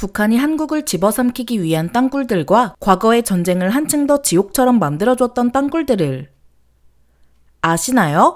북한이 한국을 집어삼키기 위한 땅굴들과 과거의 전쟁을 한층 더 지옥처럼 만들어줬던 땅굴들을 아시나요?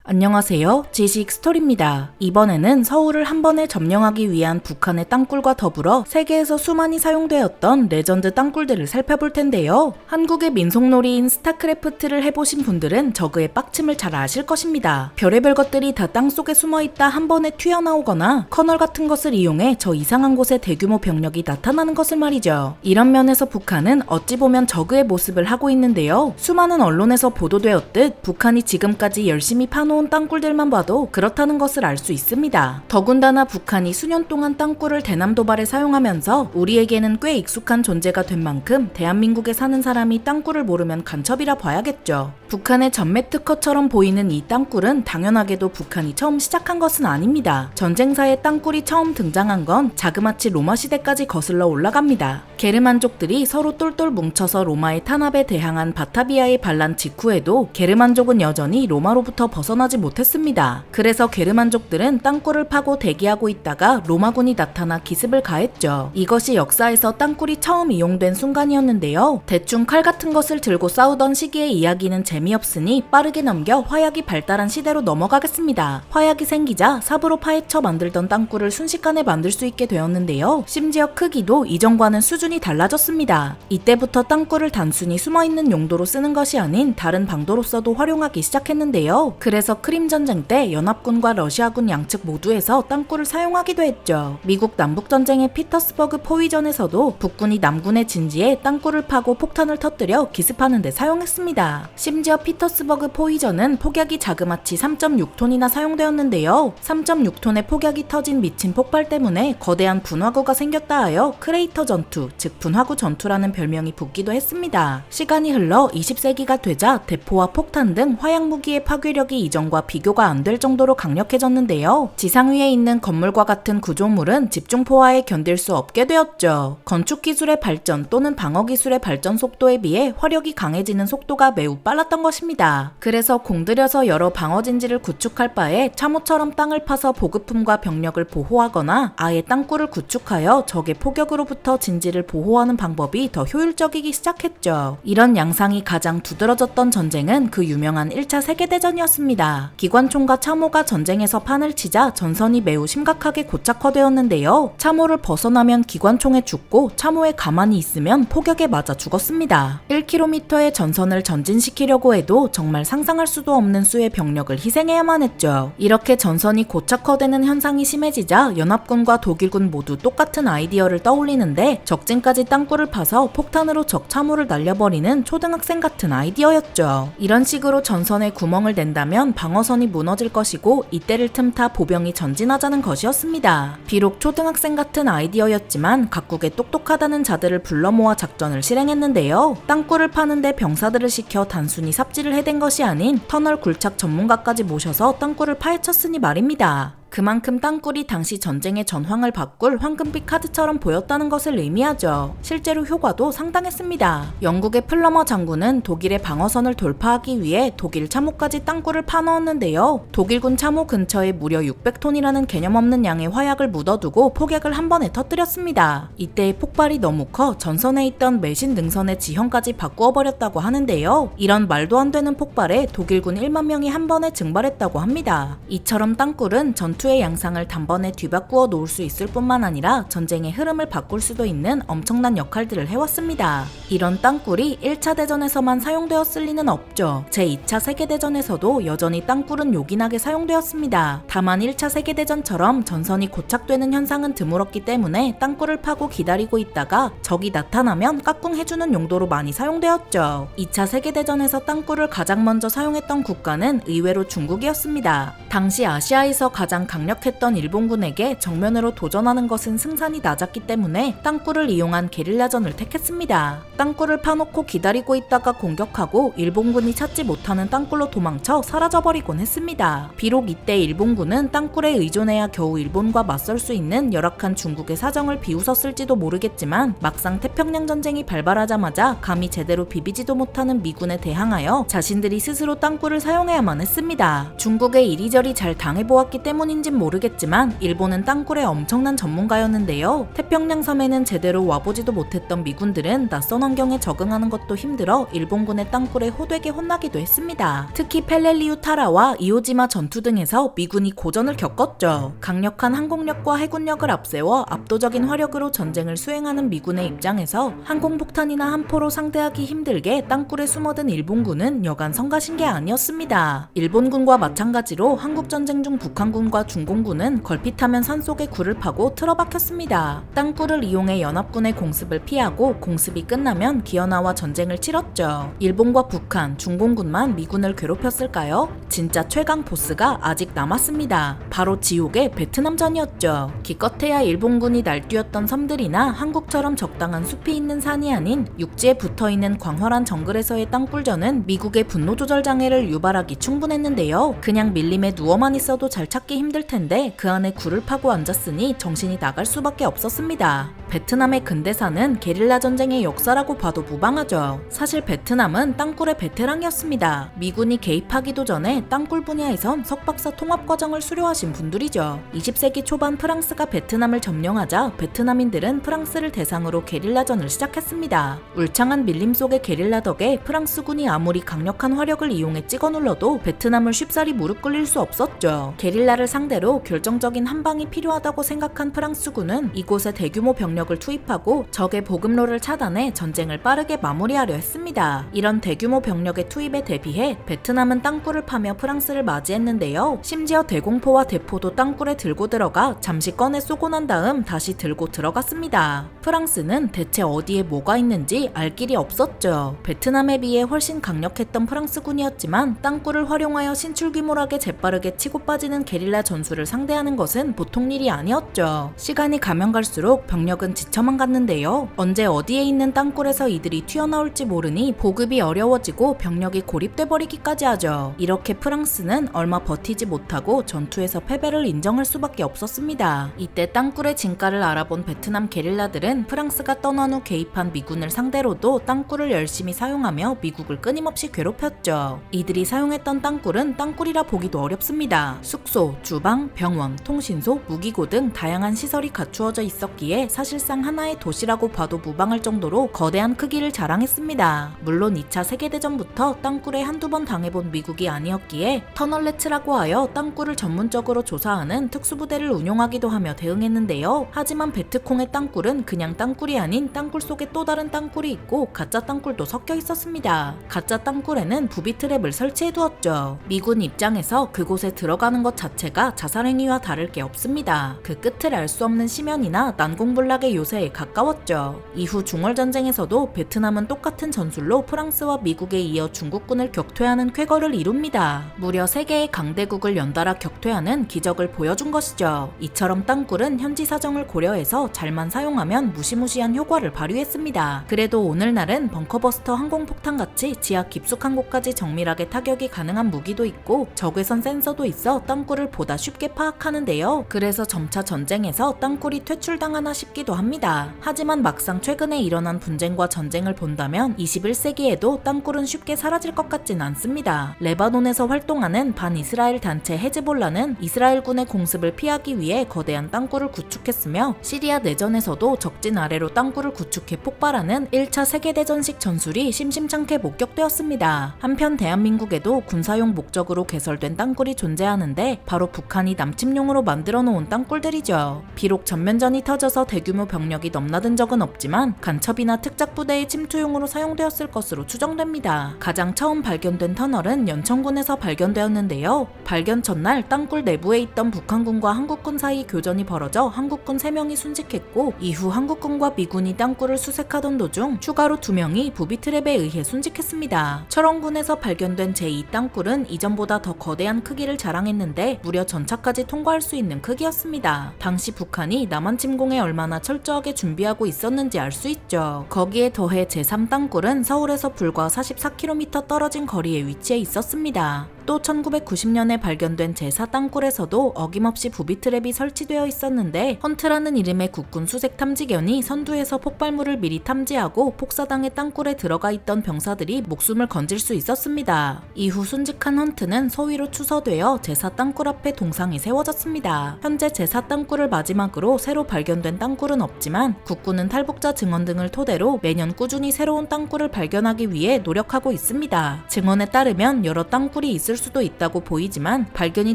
안녕하세요. 지식 스토리입니다. 이번에는 서울을 한 번에 점령하기 위한 북한의 땅굴과 더불어 세계에서 수많이 사용되었던 레전드 땅굴들을 살펴볼 텐데요. 한국의 민속놀이인 스타크래프트를 해보신 분들은 저그의 빡침을 잘 아실 것입니다. 별의별 것들이 다 땅속에 숨어있다 한 번에 튀어나오거나 커널 같은 것을 이용해 저 이상한 곳에 대규모 병력이 나타나는 것을 말이죠. 이런 면에서 북한은 어찌 보면 저그의 모습을 하고 있는데요. 수많은 언론에서 보도되었듯 북한이 지금까지 열심히 파놓은 땅굴들만 봐도 그렇다는 것을 알 수 있습니다. 더군다나 북한이 수년 동안 땅굴을 대남 도발에 사용하면서 우리에게는 꽤 익숙한 존재가 된 만큼 대한민국에 사는 사람이 땅굴을 모르면 간첩이라 봐야겠죠. 북한의 전매 특허처럼 보이는 이 땅굴은 당연하게도 북한이 처음 시작한 것은 아닙니다. 전쟁사에 땅굴이 처음 등장한 건 자그마치 로마 시대까지 거슬러 올라갑니다. 게르만족들이 서로 똘똘 뭉쳐서 로마의 탄압에 대항한 바타비아의 반란 직후에도 게르만족은 여전히 로마로부터 벗어나지 못했습니다. 그래서 게르만족들은 땅굴을 파고 대기하고 있다가 로마군이 나타나 기습을 가했죠. 이것이 역사에서 땅굴이 처음 이용된 순간이었는데요. 대충 칼 같은 것을 들고 싸우던 시기의 이야기는 재미없으니 빠르게 넘겨 화약이 발달한 시대로 넘어가겠습니다. 화약이 생기자 삽으로 파헤쳐 만들던 땅굴을 순식간에 만들 수 있게 되었는데요. 심지어 크기도 이전과는 수준이 달라졌습니다. 이때부터 땅굴을 단순히 숨어있는 용도로 쓰는 것이 아닌 다른 방도로서도 활용하기 시작했는데요. 그래서 크림 전쟁 때 연합군과 러시아군 양측 모두에서 땅굴을 사용하기도 했죠. 미국 남북전쟁의 피터스버그 포위전에서도 북군이 남군의 진지에 땅굴을 파고 폭탄을 터뜨려 기습하는 데 사용했습니다. 심지어 피터스버그 포위전은 폭약이 자그마치 3.6톤이나 사용되었는데요. 3.6톤의 폭약이 터진 미친 폭발 때문에 거대한 분화구가 생겼다 하여 크레이터 전투, 즉 분화구 전투라는 별명이 붙기도 했습니다. 시간이 흘러 20세기가 되자 대포와 폭탄 등 화약 무기의 파괴력이 이전과 비교가 안 될 정도로 강력해졌는데요. 지상 위에 있는 건물과 같은 구조물은 집중포화에 견딜 수 없게 되었죠. 건축 기술의 발전 또는 방어 기술의 발전 속도에 비해 화력이 강해지는 속도가 매우 빨랐던 것입니다. 그래서 공들여서 여러 방어 진지를 구축할 바에 참호처럼 땅을 파서 보급품과 병력을 보호하거나 아예 땅굴을 구축하여 적의 포격으로부터 진지를 보호하는 방법이 더 효율적이기 시작했죠. 이런 양상이 가장 두드러졌던 전쟁은 그 유명한 1차 세계대전이었습니다. 기관총과 참호가 전쟁에서 판을 치자 전선이 매우 심각하게 고착화되었는데요. 참호를 벗어나면 기관총에 죽고 참호에 가만히 있으면 포격에 맞아 죽었습니다. 1km의 전선을 전진시키려고 해도 정말 상상할 수도 없는 수의 병력을 희생해야만 했죠. 이렇게 전선이 고착화되는 현상이 심해지자 연합군과 독일군 모두 똑같은 아이디어를 떠올리는데 적진까지 땅굴을 파서 폭탄으로 적 참호를 날려버리는 초등학생 같은 아이디어였죠. 이런 식으로 전선에 구멍을 낸다면 방어선이 무너질 것이고 이때를 틈타 보병이 전진하자는 것이었습니다. 비록 초등학생 같은 아이디어였지만 각국의 똑똑하다는 자들을 불러 모아 작전을 실행했는데요. 땅굴을 파는데 병사들을 시켜 단순히 삽질을 해댄 것이 아닌 터널 굴착 전문가까지 모셔서 땅굴을 파헤쳤으니 말입니다. 그만큼 땅굴이 당시 전쟁의 전황을 바꿀 황금빛 카드처럼 보였다는 것을 의미하죠. 실제로 효과도 상당했습니다. 영국의 플러머 장군은 독일의 방어선을 돌파하기 위해 독일 참호까지 땅굴을 파넣었는데요. 독일군 참호 근처에 무려 600톤이라는 개념 없는 양의 화약을 묻어두고 폭약을 한 번에 터뜨렸습니다. 이때의 폭발이 너무 커 전선에 있던 매신 능선의 지형까지 바꾸어 버렸다고 하는데요. 이런 말도 안 되는 폭발에 독일군 1만 명이 한 번에 증발했다고 합니다. 이처럼 땅굴은 전투의 양상을 단번에 뒤바꾸어 놓을 수 있을 뿐만 아니라 전쟁의 흐름을 바꿀 수도 있는 엄청난 역할들을 해왔습니다. 이런 땅굴이 1차 대전에서만 사용되었을 리는 없죠. 제2차 세계대전에서도 여전히 땅굴은 요긴하게 사용되었습니다. 다만 1차 세계대전처럼 전선이 고착되는 현상은 드물었기 때문에 땅굴을 파고 기다리고 있다가 적이 나타나면 까꿍해주는 용도로 많이 사용되었죠. 2차 세계대전에서 땅굴을 가장 먼저 사용했던 국가는 의외로 중국이었습니다. 당시 아시아에서 가장 강력했던 일본군에게 정면으로 도전하는 것은 승산이 낮았기 때문에 땅굴을 이용한 게릴라전을 택했습니다. 땅굴을 파놓고 기다리고 있다가 공격하고 일본군이 찾지 못하는 땅굴로 도망쳐 사라져버리곤 했습니다. 비록 이때 일본군은 땅굴에 의존해야 겨우 일본과 맞설 수 있는 열악한 중국의 사정을 비웃었을지도 모르겠지만 막상 태평양 전쟁이 발발하자마자 감히 제대로 비비지도 못하는 미군에 대항하여 자신들이 스스로 땅굴을 사용해야만 했습니다. 중국에 이리저리 잘 당해보았기 때문인진 모르겠지만 일본은 땅굴의 엄청난 전문가였는데요. 태평양 섬에는 제대로 와보지도 못했던 미군들은 낯선 환경에 적응하는 것도 힘들어 일본군의 땅굴에 호되게 혼나기도 했습니다. 특히 펠렐리우 타라와 이오지마 전투 등에서 미군이 고전을 겪었죠. 강력한 항공력과 해군력을 앞세워 압도적인 화력으로 전쟁을 수행하는 미군의 입장에서 항공폭탄이나 함포로 상대하기 힘들게 땅굴에 숨어든 일본군은 여간 성가신 게 아니었습니다. 일본군과 마찬가지로 한국전쟁 중 북한군과 중공군은 걸핏하면 산속에 굴을 파고 틀어박혔습니다. 땅굴을 이용해 연합군의 공습을 피하고 공습이 끝나면 기어나와 전쟁을 치렀죠. 일본과 북한, 중공군만 미군을 괴롭혔을까요? 진짜 최강 보스가 아직 남았습니다. 바로 지옥의 베트남전이었죠. 기껏해야 일본군이 날뛰었던 섬들이나 한국처럼 적당한 숲이 있는 산이 아닌 육지에 붙어있는 광활한 정글에서의 땅굴전은 미국의 분노 조절 장애를 유발하기 충분했는데요. 그냥 밀림에 누워만 있어도 잘 찾기 힘들 텐데 그 안에 굴을 파고 앉았으니 정신이 나갈 수밖에 없었습니다. 베트남의 근대사는 게릴라 전쟁의 역사라고 봐도 무방하죠. 사실 베트남은 땅굴의 베테랑이었습니다. 미군이 개입하기도 전에 땅굴 분야에선 석박사 통합 과정을 수료하신 분들이죠. 20세기 초반 프랑스가 베트남을 점령하자 베트남인들은 프랑스를 대상으로 게릴라전을 시작했습니다. 울창한 밀림 속의 게릴라 덕에 프랑스군이 아무리 강력한 화력을 이용해 찍어 눌러도 베트남을 쉽사리 무릎 꿇릴 수 없었죠. 게릴라를 상대로 결정적인 한방이 필요하다고 생각한 프랑스군은 이곳에 대규모 병력을 투입하고 적의 보급로를 차단해 전쟁을 빠르게 마무리하려 했습니다. 이런 대규모 병력의 투입에 대비해 베트남은 땅굴을 파며 프랑스를 맞이했는데요. 심지어 대공포와 대포도 땅굴에 들고 들어가 잠시 꺼내 쏘고 난 다음 다시 들고 들어갔습니다. 프랑스는 대체 어디에 뭐가 있는지 알 길이 없었죠. 베트남에 비해 훨씬 강력했던 프랑스군이었지만 땅굴을 활용하여 신출귀몰하게 재빠르게 치고 빠지는 게릴라 전술을 상대하는 것은 보통 일이 아니었죠. 시간이 가면 갈수록 병력은 지쳐만 갔는데요. 언제 어디에 있는 땅굴에서 이들이 튀어나올지 모르니 보급이 어려워지고 병력이 고립돼 버리기까지 하죠. 이렇게 프랑스는 얼마 버티지 못하고 전투에서 패배를 인정할 수밖에 없었습니다. 이때 땅굴의 진가를 알아본 베트남 게릴라들은 프랑스가 떠난 후 개입한 미군을 상대로도 땅굴을 열심히 사용하며 미국을 끊임없이 괴롭혔죠. 이들이 사용했던 땅굴은 땅굴이라 보기도 어렵습니다. 숙소, 주방, 병원, 통신소, 무기고 등 다양한 시설이 갖추어져 있었기에 사실상 하나의 도시라고 봐도 무방할 정도로 거대한 크기를 자랑했습니다. 물론 2차 세계대전부터 땅굴에 한두 번 당해본 미국이 아니었기에 터널레츠라고 하여 땅굴을 전문적으로 조사하는 특수부대를 운용하기도 하며 대응했는데요. 하지만 베트콩의 땅굴은 그냥 땅굴이 아닌 땅굴 속에 또 다른 땅굴이 있고 가짜 땅굴도 섞여 있었습니다. 가짜 땅굴에는 부비 트랩을 설치해두었죠. 미군 입장에서 그곳에 들어가는 것 자체가 자살행위와 다를 게 없습니다. 그 끝을 알 수 없는 심연이나 난공불락의 요새에 가까웠죠. 이후 중월전쟁에서도 베트남은 똑같은 전술로 프랑스와 미국에 이어 중국군을 격퇴하는 쾌거를 이룹니다. 무려 3개의 강대국을 연달아 격퇴하는 기적을 보여준 것이죠. 이처럼 땅굴은 현지 사정을 고려해서 잘만 사용하면 무시무시한 효과를 발휘했습니다. 그래도 오늘날은 벙커버스터 항공폭탄같이 지하 깊숙한 곳까지 정밀하게 타격이 가능한 무기도 있고 적외선 센서도 있어 땅굴을 보다 쉽게 파악하는데요. 그래서 점차 전쟁에서 땅굴이 퇴출당하나 싶기도 합니다. 하지만 막상 최근에 일어난 분쟁과 전쟁을 본다면 21세기에도 땅굴은 쉽게 사라질 것 같진 않습니다. 레바논에서 활동하는 반이스라엘 단체 헤즈볼라는 이스라엘군의 공습을 피하기 위해 거대한 땅굴을 구축했으며 시리아 내전에서도 적진 아래로 땅굴을 구축해 폭발하는 1차 세계대전식 전술이 심심찮게 목격되었습니다. 한편 대한민국에도 군사용 목적으로 개설된 땅굴이 존재하는데 바로 북한이 남침용으로 만들어 놓은 땅굴들이죠. 비록 전면전이 터져서 대규모 대규모 병력이 넘나든 적은 없지만 간첩이나 특작부대의 침투용으로 사용되었을 것으로 추정됩니다. 가장 처음 발견된 터널은 연천군에서 발견되었는데요. 발견 첫날 땅굴 내부에 있던 북한군과 한국군 사이 교전이 벌어져 한국군 3명이 순직했고, 이후 한국군과 미군이 땅굴을 수색하던 도중 추가로 2명이 부비트랩에 의해 순직했습니다. 철원군에서 발견된 제2 땅굴은 이전보다 더 거대한 크기를 자랑했는데 무려 전차까지 통과할 수 있는 크기였습니다. 당시 북한이 남한 침공에 얼마나 철저하게 준비하고 있었는지 알 수 있죠. 거기에 더해 제3 땅굴은 서울에서 불과 44km 떨어진 거리에 위치해 있었습니다. 또 1990년에 발견된 제4 땅굴에서도 어김없이 부비트랩이 설치되어 있었는데, 헌트라는 이름의 국군 수색 탐지견이 선두에서 폭발물을 미리 탐지하고 폭사당의 땅굴에 들어가 있던 병사들이 목숨을 건질 수 있었습니다. 이후 순직한 헌트는 소위로 추서되어 제4 땅굴 앞에 동상이 세워졌습니다. 현재 제4 땅굴을 마지막으로 새로 발견된 땅굴은 없지만 국군은 탈북자 증언 등을 토대로 매년 꾸준히 새로운 땅굴을 발견하기 위해 노력하고 있습니다. 증언에 따르면 여러 땅굴이 있을 수도 있다고 보이지만 발견이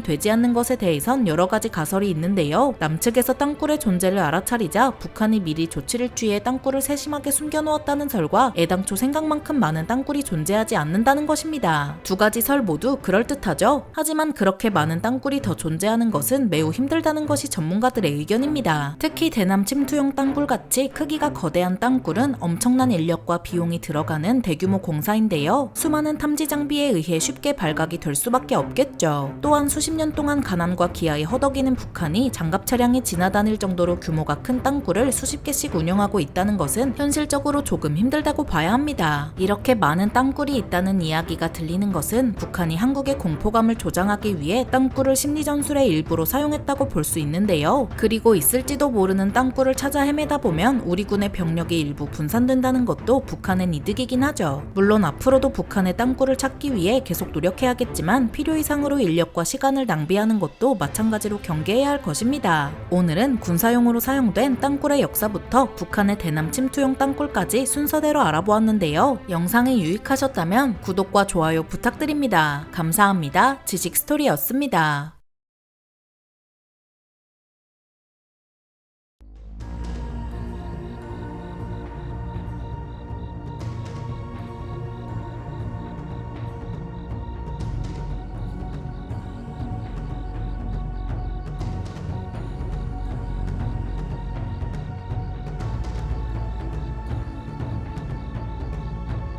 되지 않는 것에 대해선 여러 가지 가설이 있는데요. 남측에서 땅굴의 존재를 알아차리자 북한이 미리 조치를 취해 땅굴을 세심하게 숨겨놓았다는 설과 애당초 생각만큼 많은 땅굴이 존재하지 않는다는 것입니다. 두 가지 설 모두 그럴듯하죠. 하지만 그렇게 많은 땅굴이 더 존재하는 것은 매우 힘들다는 것이 전문가들의 의견입니다. 특히 대남 침투용 땅굴같이 크기가 거대한 땅굴은 엄청난 인력과 비용이 들어가는 대규모 공사인데요. 수많은 탐지 장비에 의해 쉽게 발각이 될 수밖에 없겠죠. 또한 수십 년 동안 가난과 기아에 허덕이는 북한이 장갑 차량이 지나다닐 정도로 규모가 큰 땅굴을 수십 개씩 운영하고 있다는 것은 현실적으로 조금 힘들다고 봐야 합니다. 이렇게 많은 땅굴이 있다는 이야기가 들리는 것은 북한이 한국의 공포감을 조장하기 위해 땅굴을 심리전술의 일부로 사용했다고 볼 수 있는데요. 그리고 있을지도 모르는 땅굴을 찾아 헤매다 보면 우리 군의 병력이 일부 분산된다는 것도 북한엔 이득이긴 하죠. 물론 앞으로도 북한의 땅굴을 찾기 위해 계속 노력해야겠지만 필요 이상으로 인력과 시간을 낭비하는 것도 마찬가지로 경계해야 할 것입니다. 오늘은 군사용으로 사용된 땅굴의 역사부터 북한의 대남 침투용 땅굴까지 순서대로 알아보았는데요. 영상이 유익하셨다면 구독과 좋아요 부탁드립니다. 감사합니다. 지식스토리였습니다.